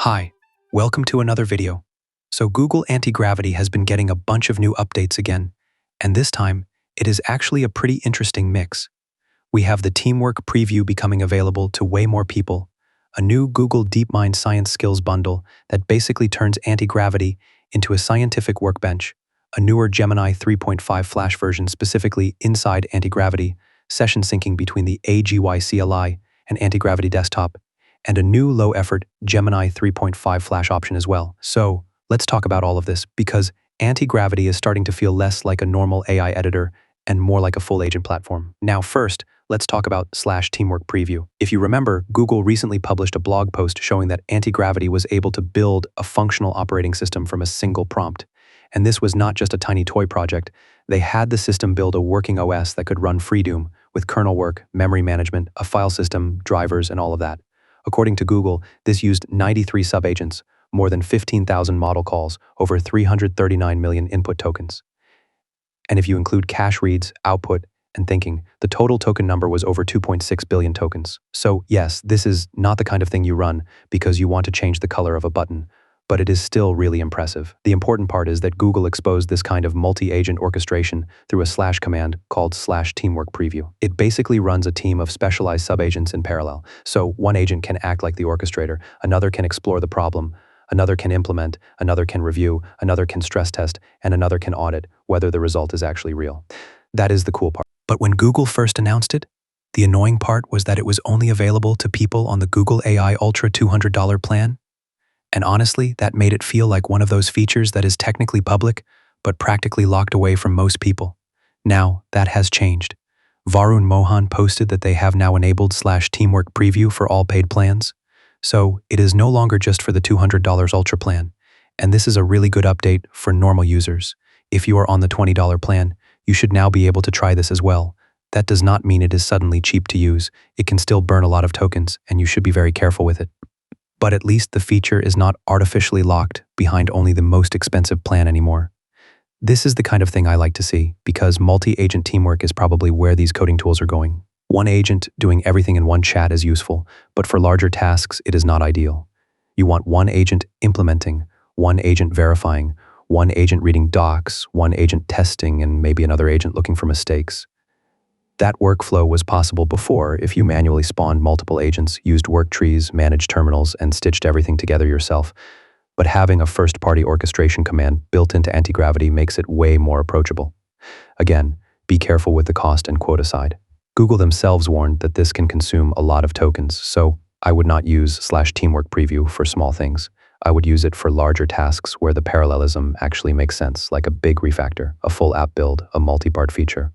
Hi, welcome to another video. So Google Antigravity has been getting a bunch of new updates again, and this time, it is actually a pretty interesting mix. We have the Teamwork preview becoming available to way more people, a new Google DeepMind Science Skills bundle that basically turns Antigravity into a scientific workbench, a newer Gemini 3.5 Flash version specifically inside Antigravity, session syncing between the AGY CLI and Antigravity desktop, and a new low-effort Gemini 3.5 Flash option as well. So, let's talk about all of this, because Antigravity is starting to feel less like a normal AI editor and more like a full agent platform. Now first, let's talk about /Teamwork preview. If you remember, Google recently published a blog post showing that Antigravity was able to build a functional operating system from a single prompt. And this was not just a tiny toy project. They had the system build a working OS that could run freedom with kernel work, memory management, a file system, drivers, and all of that. According to Google, this used 93 subagents, more than 15,000 model calls, over 339 million input tokens. And if you include cache reads, output, and thinking, the total token number was over 2.6 billion tokens. So yes, this is not the kind of thing you run because you want to change the color of a button, but it is still really impressive. The important part is that Google exposed this kind of multi-agent orchestration through a / command called /Teamwork preview. It basically runs a team of specialized subagents in parallel. So one agent can act like the orchestrator, another can explore the problem, another can implement, another can review, another can stress test, and another can audit whether the result is actually real. That is the cool part. But when Google first announced it, the annoying part was that it was only available to people on the Google AI Ultra $200 plan. And honestly, that made it feel like one of those features that is technically public, but practically locked away from most people. Now, that has changed. Varun Mohan posted that they have now enabled /Teamwork preview for all paid plans. So, it is no longer just for the $200 Ultra plan. And this is a really good update for normal users. If you are on the $20 plan, you should now be able to try this as well. That does not mean it is suddenly cheap to use. It can still burn a lot of tokens, and you should be very careful with it. But at least the feature is not artificially locked behind only the most expensive plan anymore. This is the kind of thing I like to see, because multi-agent teamwork is probably where these coding tools are going. One agent doing everything in one chat is useful, but for larger tasks, it is not ideal. You want one agent implementing, one agent verifying, one agent reading docs, one agent testing, and maybe another agent looking for mistakes. That workflow was possible before if you manually spawned multiple agents, used work trees, managed terminals, and stitched everything together yourself. But having a first-party orchestration command built into Antigravity makes it way more approachable. Again, be careful with the cost and quota side. Google themselves warned that this can consume a lot of tokens, so I would not use /Teamwork preview for small things. I would use it for larger tasks where the parallelism actually makes sense, like a big refactor, a full app build, a multi-part feature,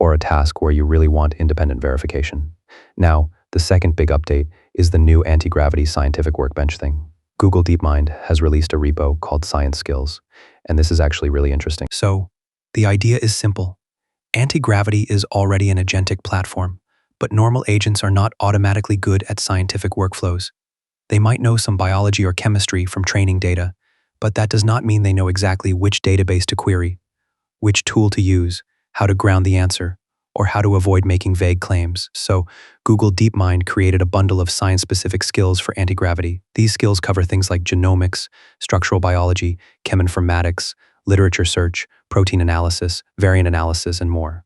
or a task where you really want independent verification. Now, the second big update is the new Antigravity scientific workbench thing. Google DeepMind has released a repo called Science Skills, and this is actually really interesting. So, the idea is simple. Antigravity is already an agentic platform, but normal agents are not automatically good at scientific workflows. They might know some biology or chemistry from training data, but that does not mean they know exactly which database to query, which tool to use, how to ground the answer, or how to avoid making vague claims. So, Google DeepMind created a bundle of science-specific skills for Antigravity. These skills cover things like genomics, structural biology, cheminformatics, literature search, protein analysis, variant analysis, and more.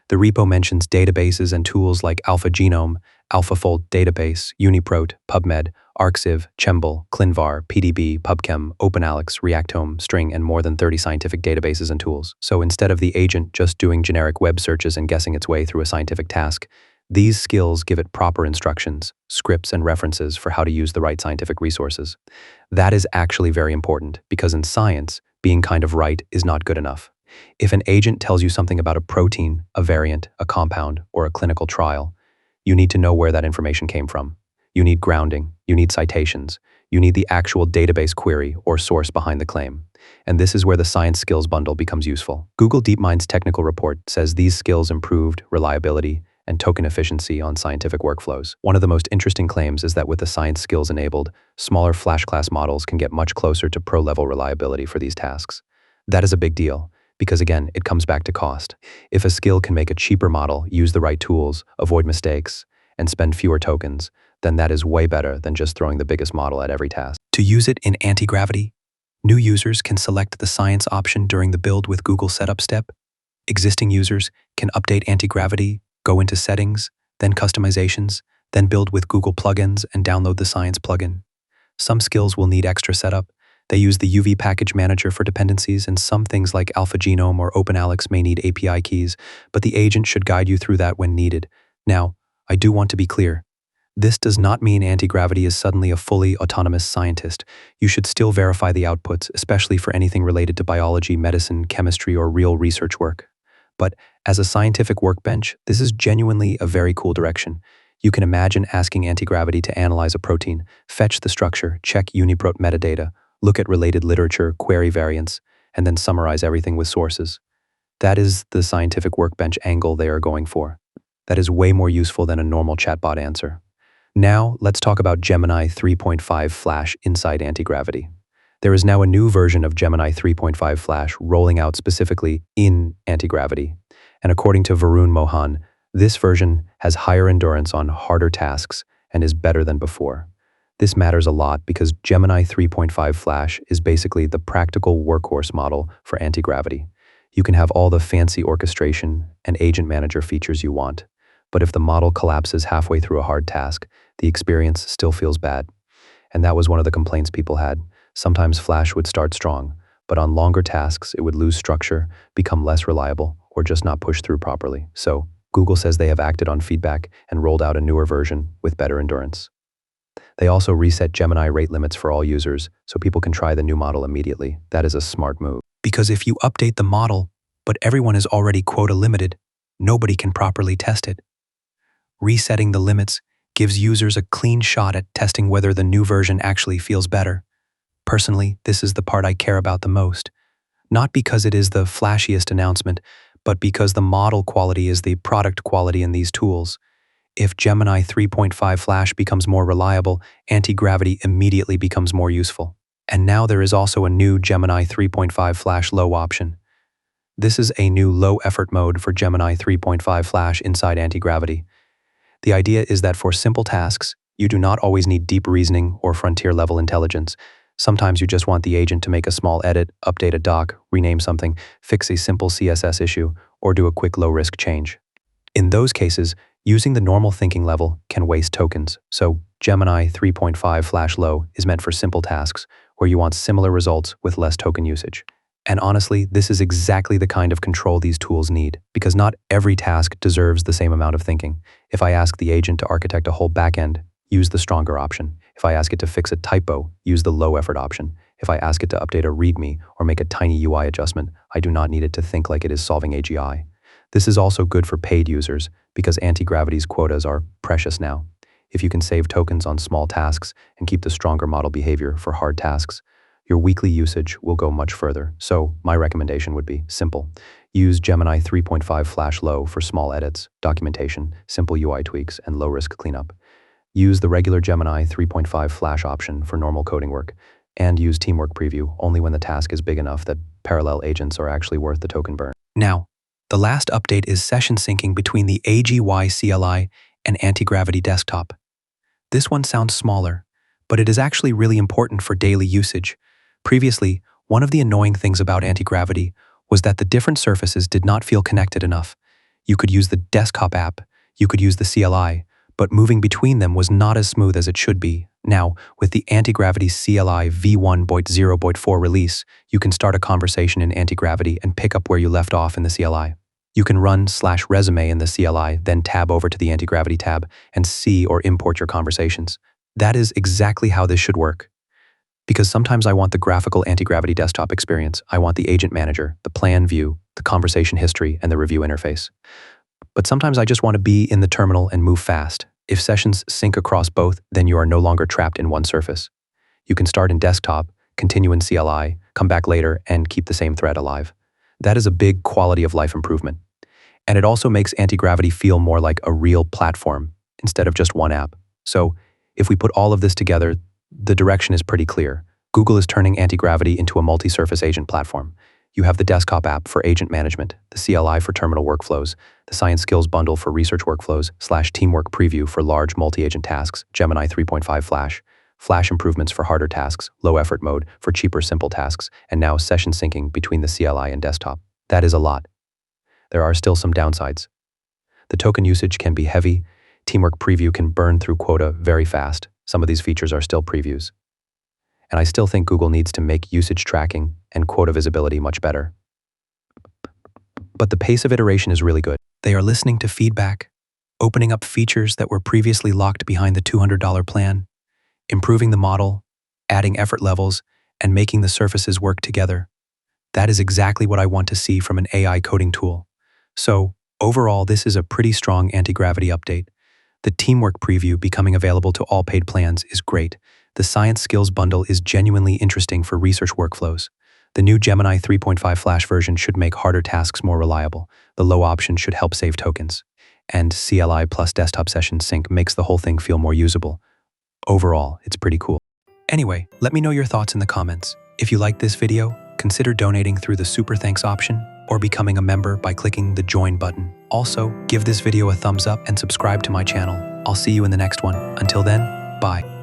The repo mentions databases and tools like AlphaGenome, AlphaFold Database, UniProt, PubMed, ArcSiv, ChEMBL, ClinVar, PDB, PubChem, OpenAlex, Reactome, String, and more than 30 scientific databases and tools. So instead of the agent just doing generic web searches and guessing its way through a scientific task, these skills give it proper instructions, scripts, and references for how to use the right scientific resources. That is actually very important, because in science, being kind of right is not good enough. If an agent tells you something about a protein, a variant, a compound, or a clinical trial, you need to know where that information came from. You need grounding, you need citations, you need the actual database query or source behind the claim. And this is where the Science Skills bundle becomes useful. Google DeepMind's technical report says these skills improved reliability and token efficiency on scientific workflows. One of the most interesting claims is that with the Science Skills enabled, smaller Flash class models can get much closer to pro-level reliability for these tasks. That is a big deal, because again, it comes back to cost. If a skill can make a cheaper model use the right tools, avoid mistakes, and spend fewer tokens, then that is way better than just throwing the biggest model at every task. To use it in Antigravity, new users can select the science option during the build with Google Setup step. Existing users can update Antigravity, go into Settings, then Customizations, then build with Google plugins and download the Science plugin. Some skills will need extra setup. They use the UV Package Manager for dependencies, and some things like AlphaGenome or OpenAlex may need API keys, but the agent should guide you through that when needed. Now, I do want to be clear. This does not mean Antigravity is suddenly a fully autonomous scientist. You should still verify the outputs, especially for anything related to biology, medicine, chemistry, or real research work. But as a scientific workbench, this is genuinely a very cool direction. You can imagine asking Antigravity to analyze a protein, fetch the structure, check UniProt metadata, look at related literature, query variants, and then summarize everything with sources. That is the scientific workbench angle they are going for. That is way more useful than a normal chatbot answer. Now, let's talk about Gemini 3.5 Flash inside Antigravity. There is now a new version of Gemini 3.5 Flash rolling out specifically in Antigravity. And according to Varun Mohan, this version has higher endurance on harder tasks and is better than before. This matters a lot because Gemini 3.5 Flash is basically the practical workhorse model for Antigravity. You can have all the fancy orchestration and agent manager features you want, but if the model collapses halfway through a hard task, the experience still feels bad. And that was one of the complaints people had. Sometimes Flash would start strong, but on longer tasks, it would lose structure, become less reliable, or just not push through properly. So, Google says they have acted on feedback and rolled out a newer version with better endurance. They also reset Gemini rate limits for all users, so people can try the new model immediately. That is a smart move. Because if you update the model, but everyone is already quota limited, nobody can properly test it. Resetting the limits gives users a clean shot at testing whether the new version actually feels better. Personally, this is the part I care about the most. Not because it is the flashiest announcement, but because the model quality is the product quality in these tools. If Gemini 3.5 Flash becomes more reliable, Antigravity immediately becomes more useful. And now there is also a new Gemini 3.5 Flash Low option. This is a new low-effort mode for Gemini 3.5 Flash inside Antigravity. The idea is that for simple tasks, you do not always need deep reasoning or frontier-level intelligence. Sometimes you just want the agent to make a small edit, update a doc, rename something, fix a simple CSS issue, or do a quick low-risk change. In those cases, using the normal thinking level can waste tokens, so Gemini 3.5 Flash Low is meant for simple tasks where you want similar results with less token usage. And honestly, this is exactly the kind of control these tools need, because not every task deserves the same amount of thinking. If I ask the agent to architect a whole backend, use the stronger option. If I ask it to fix a typo, use the low-effort option. If I ask it to update a README or make a tiny UI adjustment, I do not need it to think like it is solving AGI. This is also good for paid users, because Antigravity's quotas are precious now. If you can save tokens on small tasks and keep the stronger model behavior for hard tasks, your weekly usage will go much further. So my recommendation would be simple. Use Gemini 3.5 Flash Low for small edits, documentation, simple UI tweaks, and low-risk cleanup. Use the regular Gemini 3.5 Flash option for normal coding work, and use Teamwork Preview only when the task is big enough that parallel agents are actually worth the token burn. Now, the last update is session syncing between the AGY CLI and Antigravity desktop. This one sounds smaller, but it is actually really important for daily usage. Previously, one of the annoying things about Antigravity was that the different surfaces did not feel connected enough. You could use the desktop app, you could use the CLI, but moving between them was not as smooth as it should be. Now, with the Antigravity CLI v1.0.4 release, you can start a conversation in Antigravity and pick up where you left off in the CLI. You can run /resume in the CLI, then tab over to the Antigravity tab and see or import your conversations. That is exactly how this should work. Because sometimes I want the graphical Antigravity desktop experience. I want the agent manager, the plan view, the conversation history, and the review interface. But sometimes I just want to be in the terminal and move fast. If sessions sync across both, then you are no longer trapped in one surface. You can start in desktop, continue in CLI, come back later, and keep the same thread alive. That is a big quality of life improvement. And it also makes Antigravity feel more like a real platform instead of just one app. So if we put all of this together, the direction is pretty clear. Google is turning Antigravity into a multi-surface agent platform. You have the desktop app for agent management, the CLI for terminal workflows, the Science Skills bundle for research workflows / Teamwork Preview for large multi-agent tasks, Gemini 3.5 Flash, Flash improvements for harder tasks, low effort mode for cheaper simple tasks, and now session syncing between the CLI and desktop. That is a lot. There are still some downsides. The token usage can be heavy, Teamwork Preview can burn through quota very fast. Some of these features are still previews. And I still think Google needs to make usage tracking and quota visibility much better. But the pace of iteration is really good. They are listening to feedback, opening up features that were previously locked behind the $200 plan, improving the model, adding effort levels, and making the surfaces work together. That is exactly what I want to see from an AI coding tool. So, overall, this is a pretty strong anti-gravity update. The Teamwork Preview becoming available to all paid plans is great. The Science Skills bundle is genuinely interesting for research workflows. The new Gemini 3.5 Flash version should make harder tasks more reliable. The low option should help save tokens. And CLI plus desktop session sync makes the whole thing feel more usable. Overall, it's pretty cool. Anyway, let me know your thoughts in the comments. If you liked this video, consider donating through the Super Thanks option or becoming a member by clicking the Join button. Also, give this video a thumbs up and subscribe to my channel. I'll see you in the next one. Until then, bye.